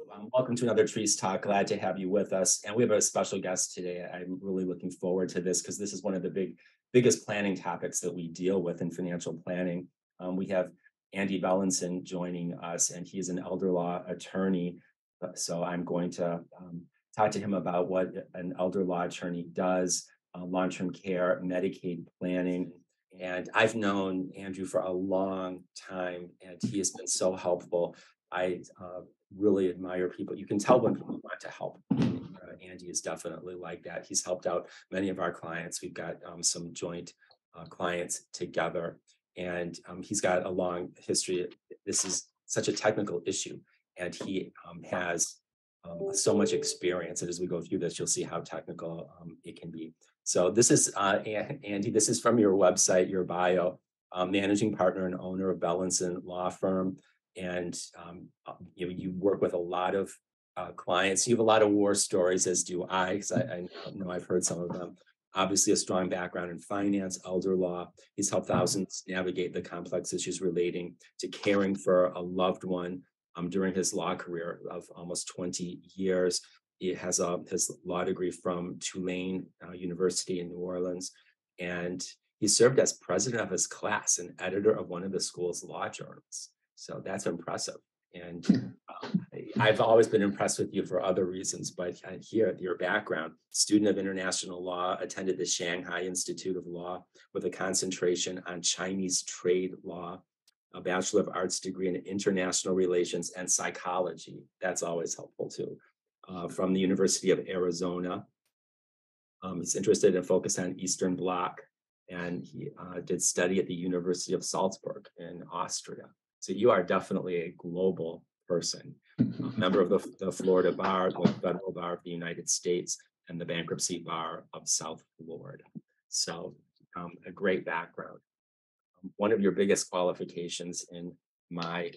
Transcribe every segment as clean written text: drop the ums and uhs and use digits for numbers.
Welcome to another Treece Talk. Glad to have you with us. And we have a special guest today. I'm really looking forward to this because this is one of the biggest planning topics that we deal with in financial planning. We have Andy Bellinson joining us, and he's an elder law attorney. So I'm going to talk to him about what an elder law attorney does, long-term care, Medicaid planning. And I've known Andrew for a long time, and he has been so helpful. I really admire people. You can tell when people want to help. Andy is definitely like that. He's helped out many of our clients. We've got some joint clients together, and he's got a long history. This is such a technical issue, and he has so much experience. And as we go through this, you'll see how technical it can be. So this is Andy. This is from your website, your bio. Managing partner and owner of Bellinson Law Firm. And you work with a lot of clients. You have a lot of war stories, as do I, because I know I've heard some of them. Obviously, a strong background in finance, elder law. He's helped thousands navigate the complex issues relating to caring for a loved one during his law career of almost 20 years. He has his law degree from Tulane University in New Orleans, and he served as president of his class and editor of one of the school's law journals. So that's impressive. And I've always been impressed with you for other reasons, but here, your background, student of international law, attended the Shanghai Institute of Law with a concentration on Chinese trade law, a Bachelor of Arts degree in international relations and psychology. That's always helpful too. From the University of Arizona. He's interested and focused on Eastern Bloc, and he did study at the University of Salzburg in Austria. So you are definitely a global person, a member of the Florida Bar, the Federal Bar of the United States, and the Bankruptcy Bar of South Florida. So a great background. One of your biggest qualifications, in my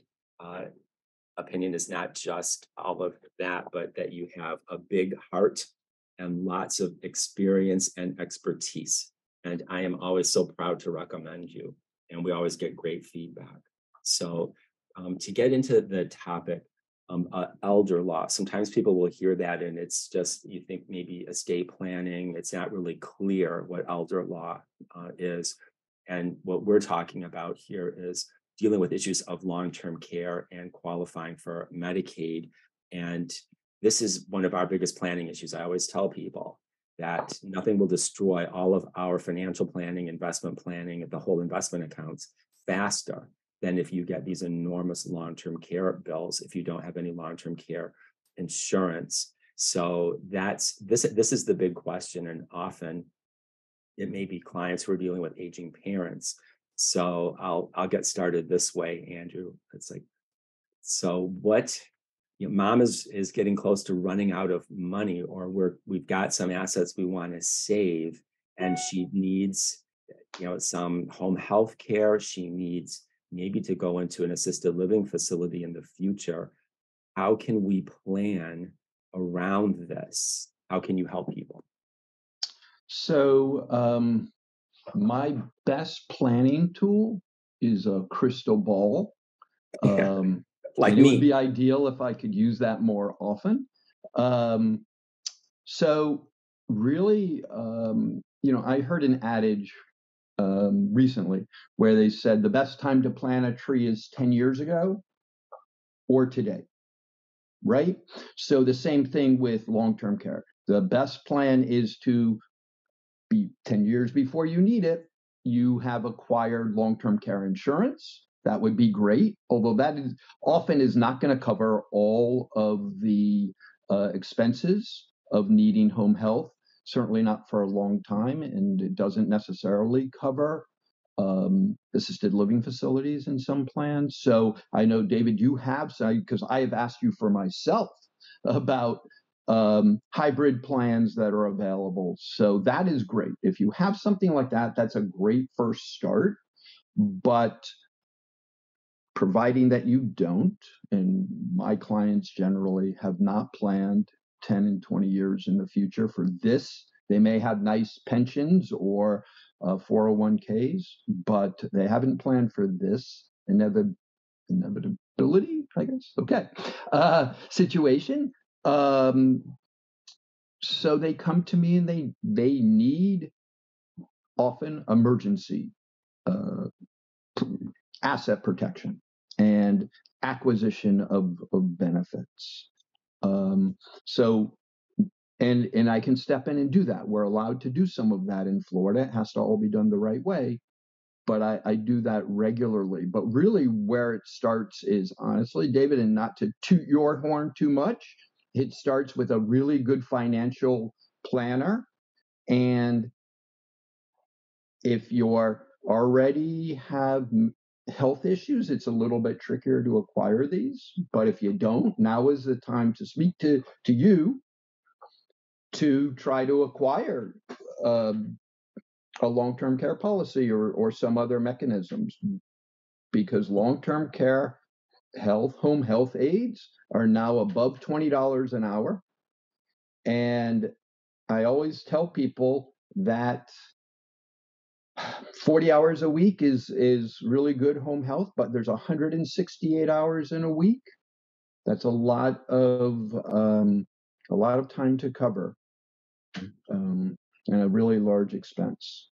opinion, is not just all of that, but that you have a big heart and lots of experience and expertise. And I am always so proud to recommend you, and we always get great feedback. So to get into the topic, elder law, sometimes people will hear that and it's just, you think maybe estate planning, it's not really clear what elder law is. And what we're talking about here is dealing with issues of long-term care and qualifying for Medicaid. And this is one of our biggest planning issues. I always tell people that nothing will destroy all of our financial planning, investment planning, the whole investment accounts faster than if you get these enormous long-term care bills if you don't have any long-term care insurance. So this is the big question, and often it may be clients who are dealing with aging parents. So I'll get started this way, Andrew. It's like, so what? Mom is getting close to running out of money, or we've got some assets we want to save, and she needs some home health care. She needs maybe to go into an assisted living facility in the future. How can we plan around this? How can you help people? So my best planning tool is a crystal ball. Like it me. would be ideal if I could use that more often. So really, I heard an adage recently where they said the best time to plant a tree is 10 years ago or today, right? So the same thing with long-term care. The best plan is to be 10 years before you need it, you have acquired long-term care insurance. That would be great, although that is not going to cover all of the expenses of needing home health. Certainly not for a long time, and it doesn't necessarily cover assisted living facilities in some plans. So I know, David, you have, because I have asked you for myself about hybrid plans that are available. So that is great. If you have something like that, that's a great first start. But providing that you don't, and my clients generally have not planned 10 and 20 years in the future for this. They may have nice pensions or 401ks, but they haven't planned for this inevitability, I guess. Okay. Situation. Um, so they come to me and they need often emergency uh, asset protection and acquisition of benefits. Um, so and I can step in and do that. We're allowed to do some of that in Florida. It has to all be done the right way, but I do that regularly. But really, where it starts is honestly, David, and not to toot your horn too much, it starts with a really good financial planner. And if you're already have health issues, it's a little bit trickier to acquire these. But if you don't, now is the time to speak to you to try to acquire a long-term care policy or some other mechanisms, because long-term care home health aides are now above $20 an hour. And I always tell people that 40 hours a week is really good home health, but there's 168 hours in a week. That's a lot of time to cover, and a really large expense.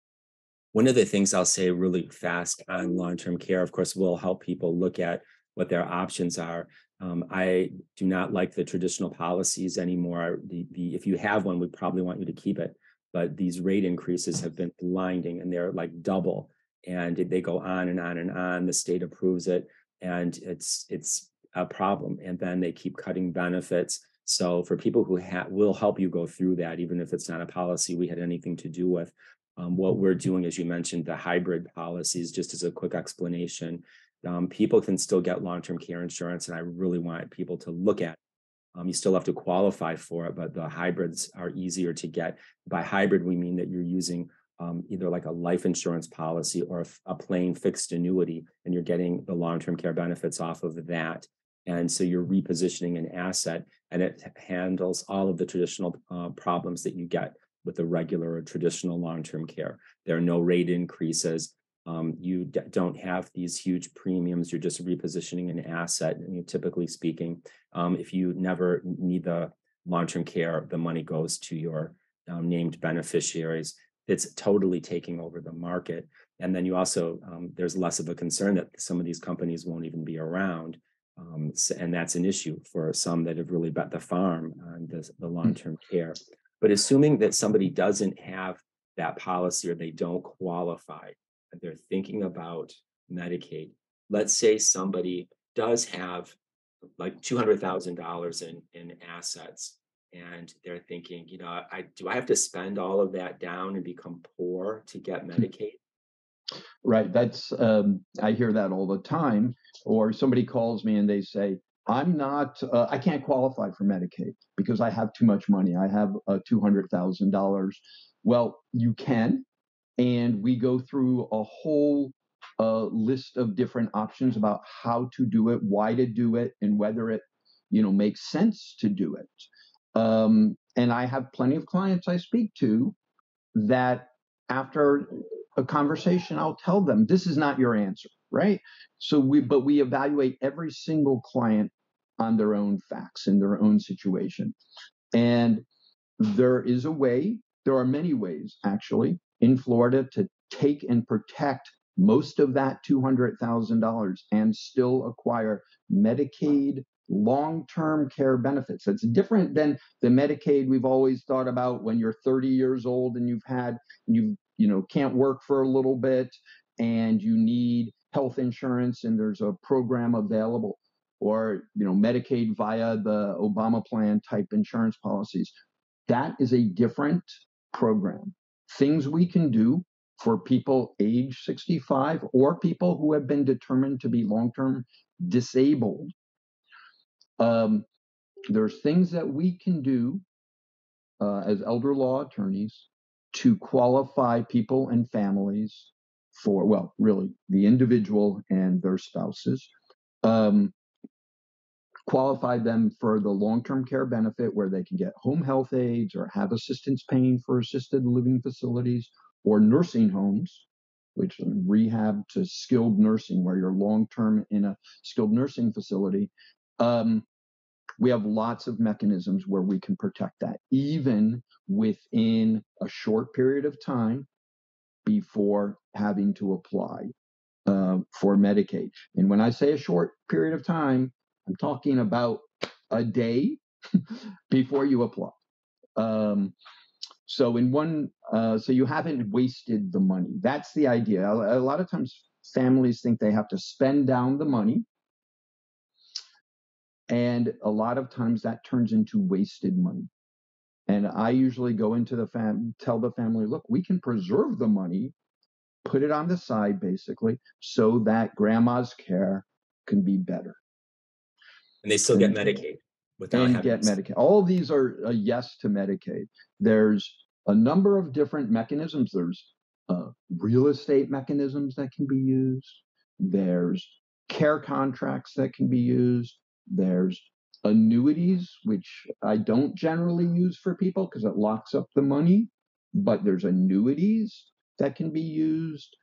One of the things I'll say really fast on long-term care, of course, will help people look at what their options are. I do not like the traditional policies anymore. If you have one, we probably want you to keep it. But these rate increases have been blinding, and they're like double, and they go on and on and on. The state approves it, and it's a problem. And then they keep cutting benefits. So for people who will help you go through that, even if it's not a policy we had anything to do with. What we're doing, as you mentioned, the hybrid policies, just as a quick explanation, people can still get long-term care insurance, and I really want people to look at. You still have to qualify for it, but the hybrids are easier to get. By hybrid, we mean that you're using either like a life insurance policy or a plain fixed annuity, and you're getting the long-term care benefits off of that. And so you're repositioning an asset, and it handles all of the traditional problems that you get with the regular or traditional long-term care. There are no rate increases. You don't have these huge premiums. You're just repositioning an asset, typically speaking. If you never need the long-term care, the money goes to your named beneficiaries. It's totally taking over the market. And then you also, there's less of a concern that some of these companies won't even be around. And that's an issue for some that have really bet the farm on the long-term care. But assuming that somebody doesn't have that policy or they don't qualify, and they're thinking about Medicaid, let's say somebody does have like $200,000 in assets, and they're thinking, do I have to spend all of that down and become poor to get Medicaid? Right. That's I hear that all the time. Or somebody calls me and they say, I can't qualify for Medicaid because I have too much money. I have $200,000. Well, you can, and we go through a whole list of different options about how to do it, why to do it, and whether it, makes sense to do it. And I have plenty of clients I speak to that after a conversation, I'll tell them this is not your answer, right? But we evaluate every single client on their own facts in their own situation. And there are many ways actually in Florida to take and protect most of that $200,000 and still acquire Medicaid long-term care benefits. It's different than the Medicaid we've always thought about when you're 30 years old and you can't work for a little bit and you need health insurance and there's a program available, or Medicaid via the Obama plan type insurance policies. That is a different program. Things we can do for people age 65 or people who have been determined to be long-term disabled. There's things that we can do as elder law attorneys to qualify people and families for, well, really the individual and their spouses, qualify them for the long-term care benefit where they can get home health aides or have assistance paying for assisted living facilities or nursing homes. which is rehab to skilled nursing, where you're long-term in a skilled nursing facility. We have lots of mechanisms where we can protect that, even within a short period of time before having to apply for Medicaid. And when I say a short period of time, I'm talking about a day before you apply. So you haven't wasted the money. That's the idea. A lot of times families think they have to spend down the money, and a lot of times that turns into wasted money. And I usually go into tell the family, look, we can preserve the money, put it on the side basically, so that grandma's care can be better. And they still get Medicaid without having get Medicaid. All of these are a yes to Medicaid. There's a number of different mechanisms. There's real estate mechanisms that can be used. There's care contracts that can be used. There's annuities, which I don't generally use for people because it locks up the money, but there's annuities that can be used.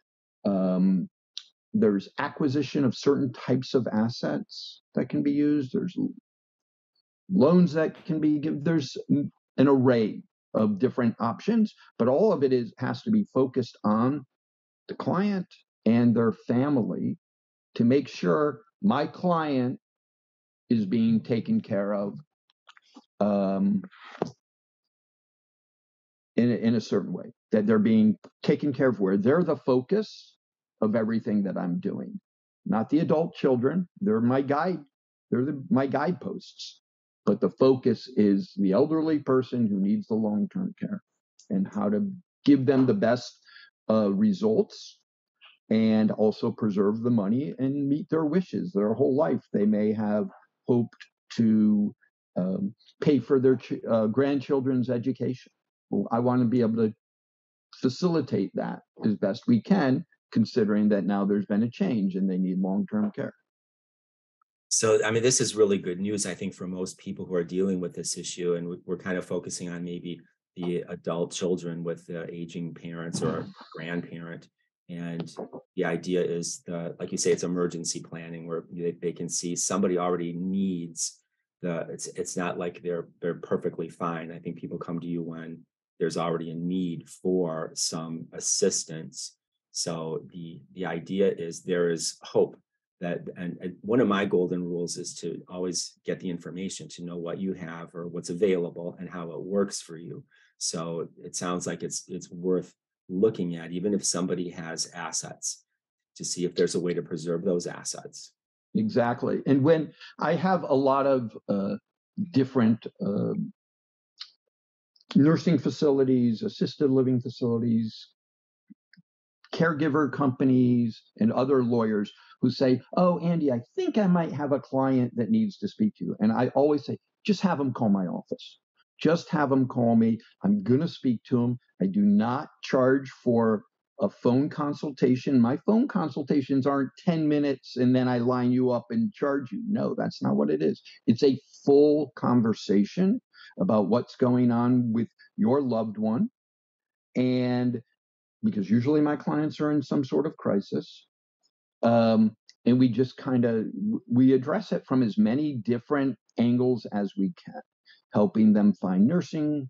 There's acquisition of certain types of assets that can be used. There's loans that can be given. There's an array of different options, but all of it has to be focused on the client and their family to make sure my client is being taken care of in a certain way, that they're being taken care of where they're the focus of everything that I'm doing, not the adult children. They're my guide. My guideposts. But the focus is the elderly person who needs the long-term care and how to give them the best results and also preserve the money and meet their wishes. Their whole life, they may have hoped to pay for their grandchildren's education. Well, I want to be able to facilitate that as best we can, considering that now there's been a change and they need long-term care. So, I mean, this is really good news, I think, for most people who are dealing with this issue. And we're kind of focusing on maybe the adult children with aging parents or grandparent. And the idea is, like you say, it's emergency planning where they can see somebody already needs it's not like they're perfectly fine. I think people come to you when there's already a need for some assistance. So the idea is there is hope. And one of my golden rules is to always get the information, to know what you have or what's available and how it works for you. So it sounds like it's worth looking at, even if somebody has assets, to see if there's a way to preserve those assets. Exactly. And when I have a lot of different nursing facilities, assisted living facilities, caregiver companies, and other lawyers who say, oh, Andy, I think I might have a client that needs to speak to you. And I always say, just have them call my office. Just have them call me. I'm going to speak to them. I do not charge for a phone consultation. My phone consultations aren't 10 minutes and then I line you up and charge you. No, that's not what it is. It's a full conversation about what's going on with your loved one. And because usually my clients are in some sort of crisis. And we just we address it from as many different angles as we can, helping them find nursing,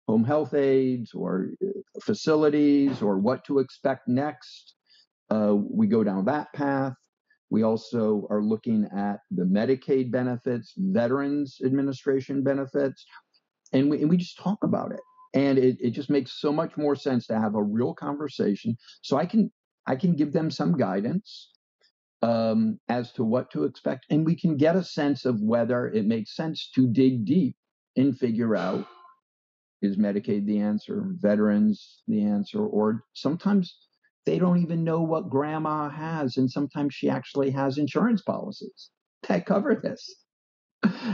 home health aides, or facilities, or what to expect next. We go down that path. We also are looking at the Medicaid benefits, Veterans Administration benefits, and we just talk about it. And it just makes so much more sense to have a real conversation. So I can give them some guidance as to what to expect, and we can get a sense of whether it makes sense to dig deep and figure out, is Medicaid the answer, veterans the answer, or sometimes they don't even know what grandma has, and sometimes she actually has insurance policies that cover this.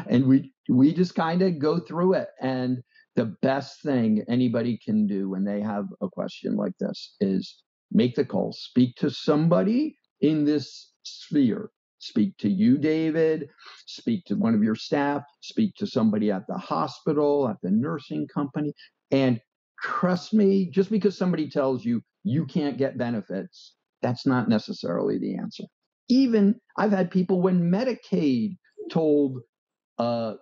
And we just kind of go through it. And the best thing anybody can do when they have a question like this is make the call, speak to somebody in this sphere. Speak to you, David, speak to one of your staff, speak to somebody at the hospital, at the nursing company. And trust me, just because somebody tells you you can't get benefits That's not necessarily the answer. Even I've had people when Medicaid told a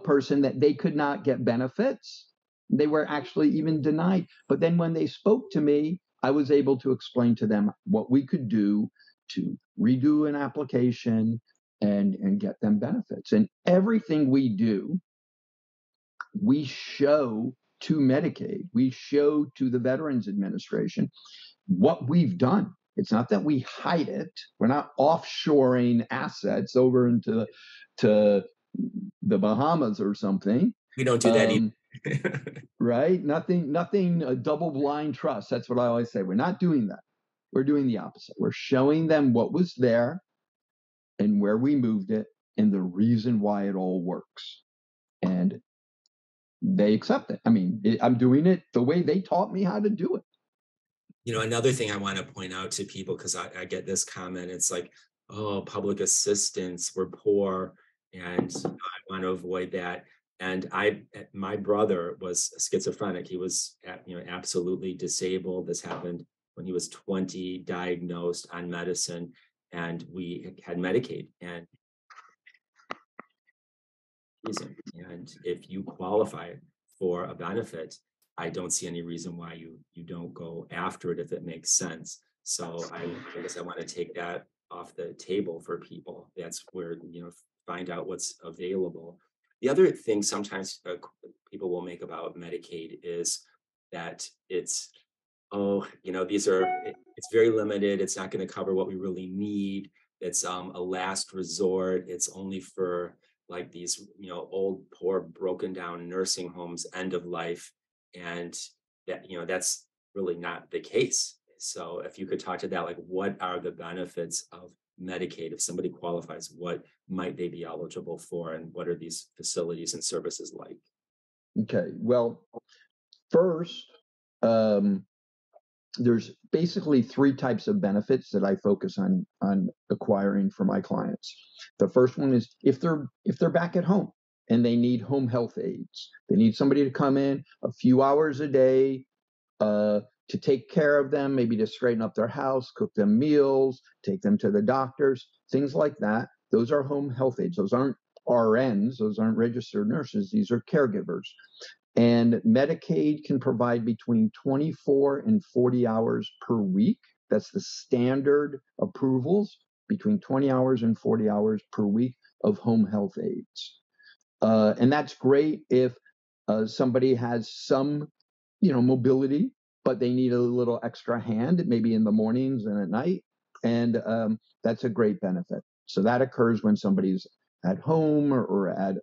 person that they could not get benefits, they were actually even denied. But then when they spoke to me, I was able to explain to them what we could do to redo an application and get them benefits. And everything we do, we show to Medicaid, we show to the Veterans Administration what we've done. It's not that we hide it. We're not offshoring assets over into to the Bahamas or something. We don't do that either. Right? Nothing a double blind trust. That's what I always say. We're not doing that. We're doing the opposite. We're showing them what was there and where we moved it and the reason why it all works. And they accept it. I mean, I'm doing it the way they taught me how to do it. Another thing I want to point out to people, because I get this comment, it's like, oh, public assistance, we're poor, and I want to avoid that. And my brother was schizophrenic. He was, absolutely disabled. This happened when he was 20, diagnosed on medicine, and we had Medicaid. And if you qualify for a benefit, I don't see any reason why you don't go after it if it makes sense. So I guess I want to take that off the table for people. That's where, find out what's available. The other thing sometimes people will make about Medicaid is that it's it's very limited. It's not going to cover what we really need. It's a last resort. It's only for like these, old, poor, broken down nursing homes, end of life. And that, that's really not the case. So if you could talk to that, like what are the benefits of Medicaid? If somebody qualifies, what might they be eligible for? And what are these facilities and services like? Okay. Well, first, there's basically three types of benefits that I focus on acquiring for my clients. The first one is if they're back at home and they need home health aides. They need somebody to come in a few hours a day to take care of them, maybe to straighten up their house, cook them meals, take them to the doctors, things like that. Those are home health aides. Those aren't RNs. Those aren't registered nurses. These are caregivers. And Medicaid can provide between 24 and 40 hours per week. That's the standard approvals, between 20 hours and 40 hours per week of home health aides. And that's great if somebody has some, mobility, but they need a little extra hand, maybe in the mornings and at night. And that's a great benefit. So that occurs when somebody's at home or at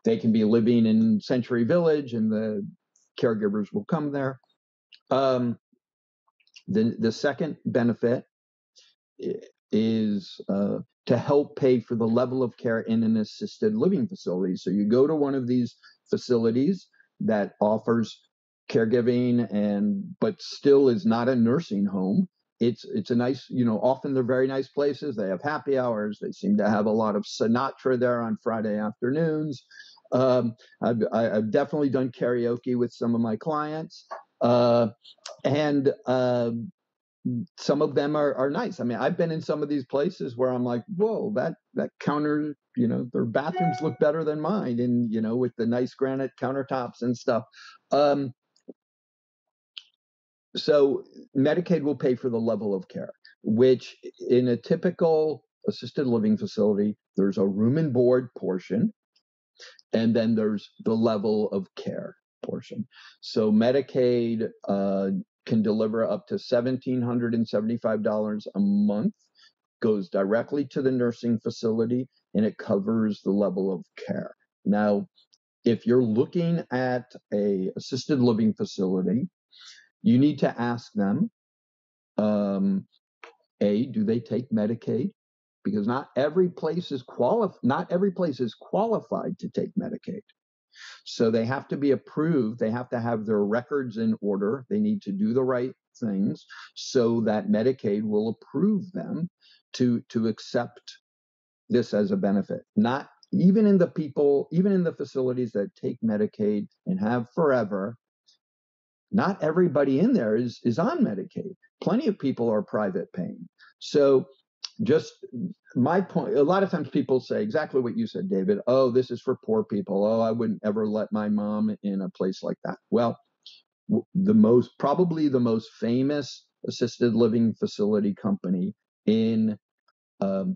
they can be living in Century Village and the caregivers will come there. The second benefit is to help pay for the level of care in an assisted living facility. So you go to one of these facilities that offers caregiving but still is not a nursing home. It's a nice, often they're very nice places. They have happy hours. They seem to have a lot of Sinatra there on Friday afternoons. I've definitely done karaoke with some of my clients. And some of them are nice. I mean, I've been in some of these places where I'm like, whoa, that counter, their bathrooms look better than mine. And, with the nice granite countertops and stuff. So Medicaid will pay for the level of care, which in a typical assisted living facility, there's a room and board portion, and then there's the level of care portion. So Medicaid can deliver up to $1,775 a month, goes directly to the nursing facility, and it covers the level of care. Now, if you're looking at a assisted living facility, you need to ask them, do they take Medicaid? Because not every place is qualified to take Medicaid. So they have to be approved. They have to have their records in order. They need to do the right things so that Medicaid will approve them to accept this as a benefit. Not even in the facilities that take Medicaid and have forever, not everybody in there is on Medicaid. Plenty of people are private paying. So just my point, a lot of times people say exactly what you said, David. Oh, this is for poor people. Oh, I wouldn't ever let my mom in a place like that. Well, probably the most famous assisted living facility company in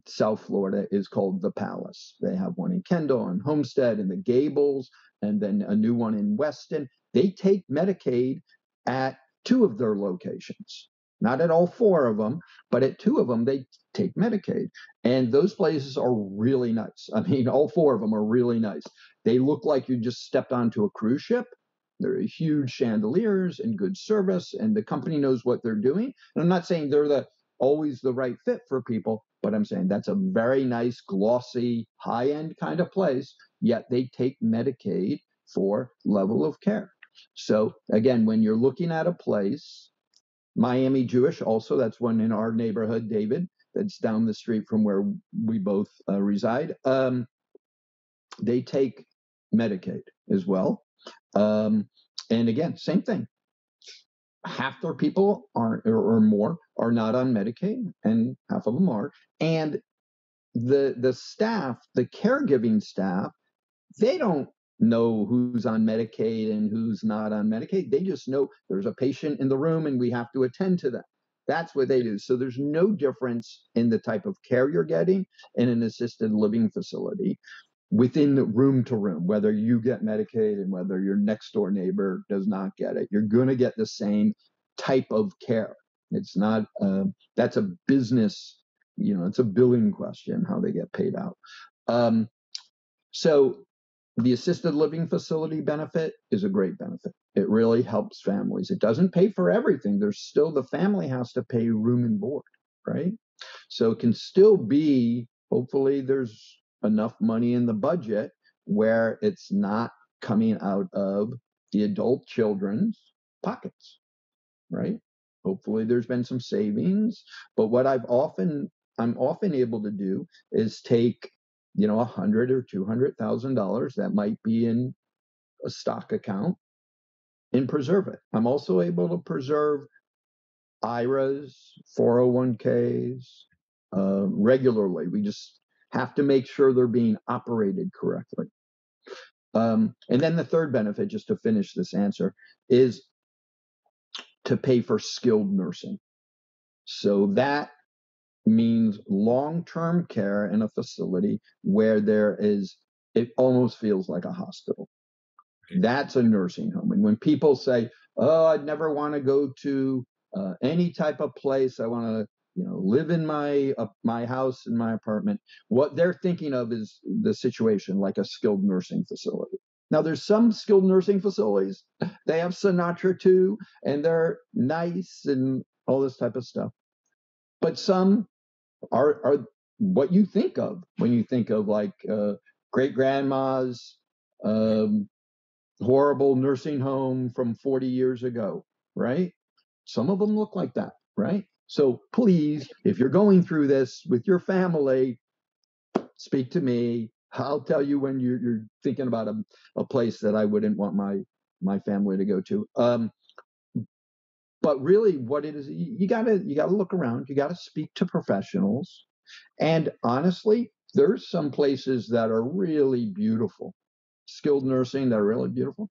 South Florida is called The Palace. They have one in Kendall and Homestead and the Gables, and then a new one in Weston. They take Medicaid at 2 of their locations, not at all 4 of them, but at 2 of them, they take Medicaid. And those places are really nice. I mean, all 4 of them are really nice. They look like you just stepped onto a cruise ship. There are huge chandeliers and good service, and the company knows what they're doing. And I'm not saying they're always the right fit for people, but I'm saying that's a very nice, glossy, high-end kind of place, yet they take Medicaid for level of care. So again, when you're looking at a place, Miami Jewish also, that's one in our neighborhood, David, that's down the street from where we both reside. They take Medicaid as well. And again, same thing. Half their people are or more are not on Medicaid, and half of them are. And the staff, the caregiving staff, they don't know who's on Medicaid and who's not on Medicaid. They just know there's a patient in the room and we have to attend to them. That's what they do. So there's no difference in the type of care you're getting in an assisted living facility within the room to room, whether you get Medicaid and whether your next door neighbor does not get it. You're going to get the same type of care. It's not, that's a business, it's a billing question, how they get paid out. So the assisted living facility benefit is a great benefit. It really helps families. It doesn't pay for everything. There's still, the family has to pay room and board, right? So it can still be, hopefully there's enough money in the budget where it's not coming out of the adult children's pockets, right? Hopefully there's been some savings, but what I'm often able to do is take, $100,000 or $200,000 that might be in a stock account and preserve it. I'm also able to preserve IRAs, 401ks regularly. We just have to make sure they're being operated correctly. And then the third benefit, just to finish this answer, is to pay for skilled nursing. So that means long-term care in a facility where it almost feels like a hospital. That's a nursing home. And when people say, oh, I'd never want to go to any type of place, I want to live in my house, in my apartment, what they're thinking of is the situation like a skilled nursing facility. Now, there's some skilled nursing facilities, they have Sinatra too, and they're nice and all this type of stuff. But some are what you think of when you think of like great grandma's horrible nursing home from 40 years ago, right? Some of them look like that, right? So please, if you're going through this with your family, speak to me. I'll tell you when you're thinking about a place that I wouldn't want my family to go to. But really, what it is, you gotta look around. You gotta speak to professionals. And honestly, there's some places that are really beautiful, skilled nursing that are really beautiful,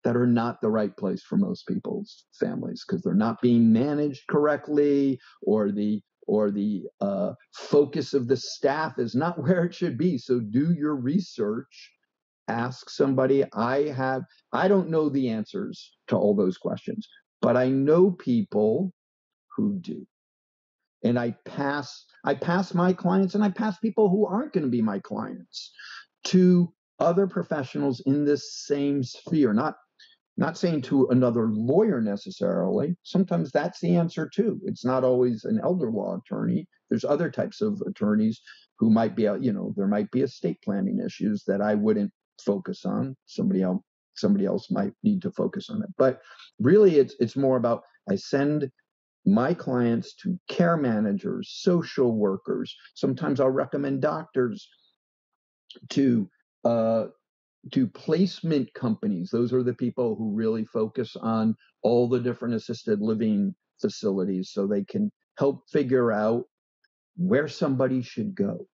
that are not the right place for most people's families because they're not being managed correctly, or the focus of the staff is not where it should be. So do your research. Ask somebody. I don't know the answers to all those questions, but I know people who do. And I pass my clients, and I pass people who aren't going to be my clients to other professionals in this same sphere. Not saying to another lawyer necessarily. Sometimes that's the answer too. It's not always an elder law attorney. There's other types of attorneys who might be, there might be estate planning issues that I wouldn't focus on. Somebody else might need to focus on it. But really, it's more about, I send my clients to care managers, social workers. Sometimes I'll recommend doctors to to placement companies. Those are the people who really focus on all the different assisted living facilities so they can help figure out where somebody should go.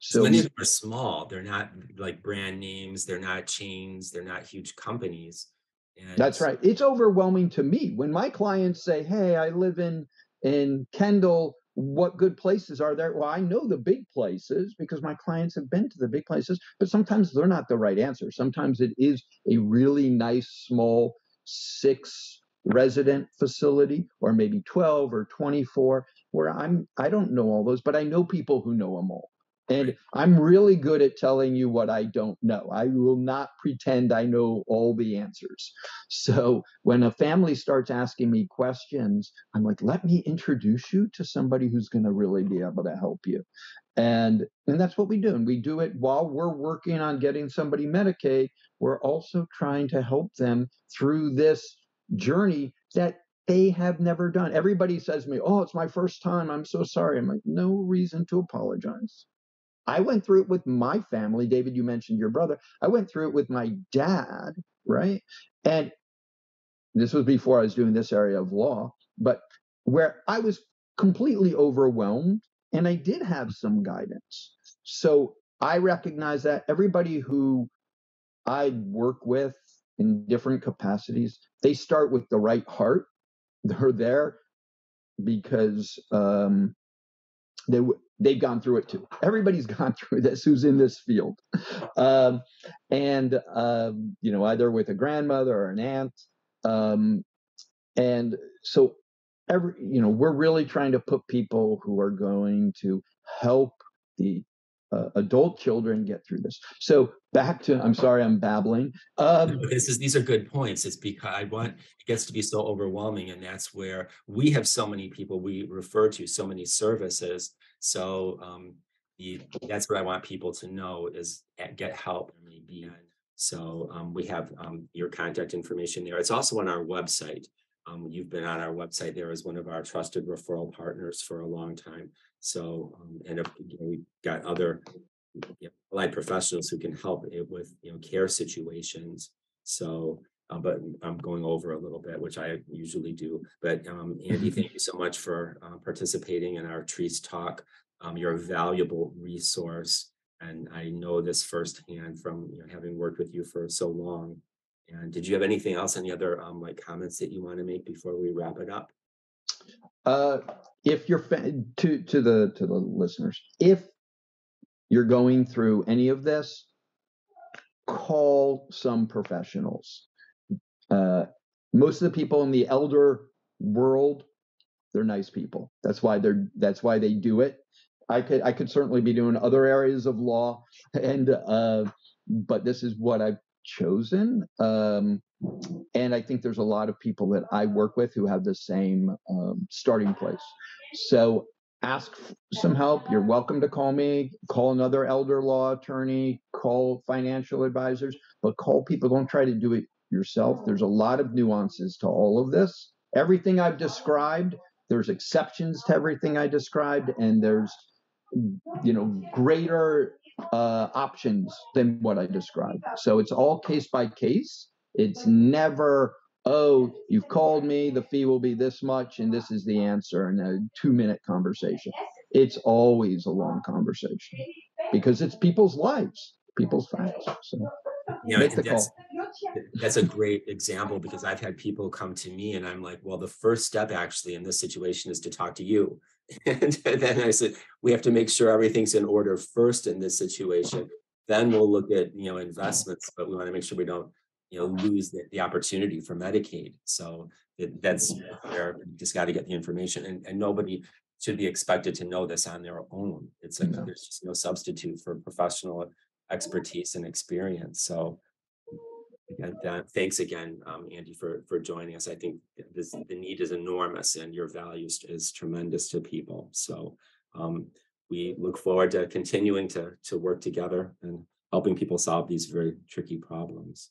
So So many of them are small. They're not like brand names. They're not chains. They're not huge companies. And that's right. It's overwhelming to me when my clients say, "Hey, I live in Kendall. What good places are there?" Well, I know the big places because my clients have been to the big places, but sometimes they're not the right answer. Sometimes it is a really nice small 6 resident facility or maybe 12 or 24 where I don't know all those, but I know people who know them all. And right. I'm really good at telling you what I don't know. I will not pretend I know all the answers. So when a family starts asking me questions, I'm like, let me introduce you to somebody who's going to really be able to help you. And that's what we do. And we do it while we're working on getting somebody Medicaid. We're also trying to help them through this journey that they have never done. Everybody says to me, "Oh, it's my first time. I'm so sorry." I'm like, no reason to apologize. I went through it with my family. David, you mentioned your brother. I went through it with my dad, right? And this was before I was doing this area of law, but where I was completely overwhelmed and I did have some guidance. So I recognize that everybody who I work with in different capacities, they start with the right heart. They're there because they they've gone through it too. Everybody's gone through this who's in this field, um, and either with a grandmother or an aunt, um, and so we're really trying to put people who are going to help the adult children get through this. So back to, I'm sorry, I'm babbling. These are good points. It's because it gets to be so overwhelming, and that's where we have so many people we refer to, so many services. So that's what I want people to know is get help. Maybe. So we have your contact information there. It's also on our website. You've been on our website there as one of our trusted referral partners for a long time. So and if, we've got other allied professionals who can help it with care situations. So, but I'm going over a little bit, which I usually do. But Andy, thank you so much for participating in our Treece talk. You're a valuable resource, and I know this firsthand from having worked with you for so long. And did you have anything else? Any other like comments that you want to make before we wrap it up? uh, if you're to the listeners, if you're going through any of this, call some professionals. Uh, Most of the people in the elder world, they're nice people. That's why they do it. I could certainly be doing other areas of law, and but this is what I've chosen. And I think there's a lot of people that I work with who have the same starting place. So ask some help. You're welcome to call me, call another elder law attorney, call financial advisors, but call people. Don't try to do it yourself. There's a lot of nuances to all of this. Everything I've described, there's exceptions to everything I described, and there's greater options than what I described. So it's all case by case. It's never, "Oh, you've called me, the fee will be this much, and this is the answer in a 2-minute conversation." It's always a long conversation because it's people's lives, people's facts. So make the call. That's a great example because I've had people come to me and I'm like, well, the first step actually in this situation is to talk to you. And then I said, we have to make sure everything's in order first in this situation. Then we'll look at, investments, but we want to make sure we don't, lose the opportunity for Medicaid. So that's where you just got to get the information, and nobody should be expected to know this on their own. It's like, No. there's just no substitute for professional expertise and experience. So again, thanks again, Andy, for joining us. I think the need is enormous, and your value is tremendous to people. So we look forward to continuing to work together and helping people solve these very tricky problems.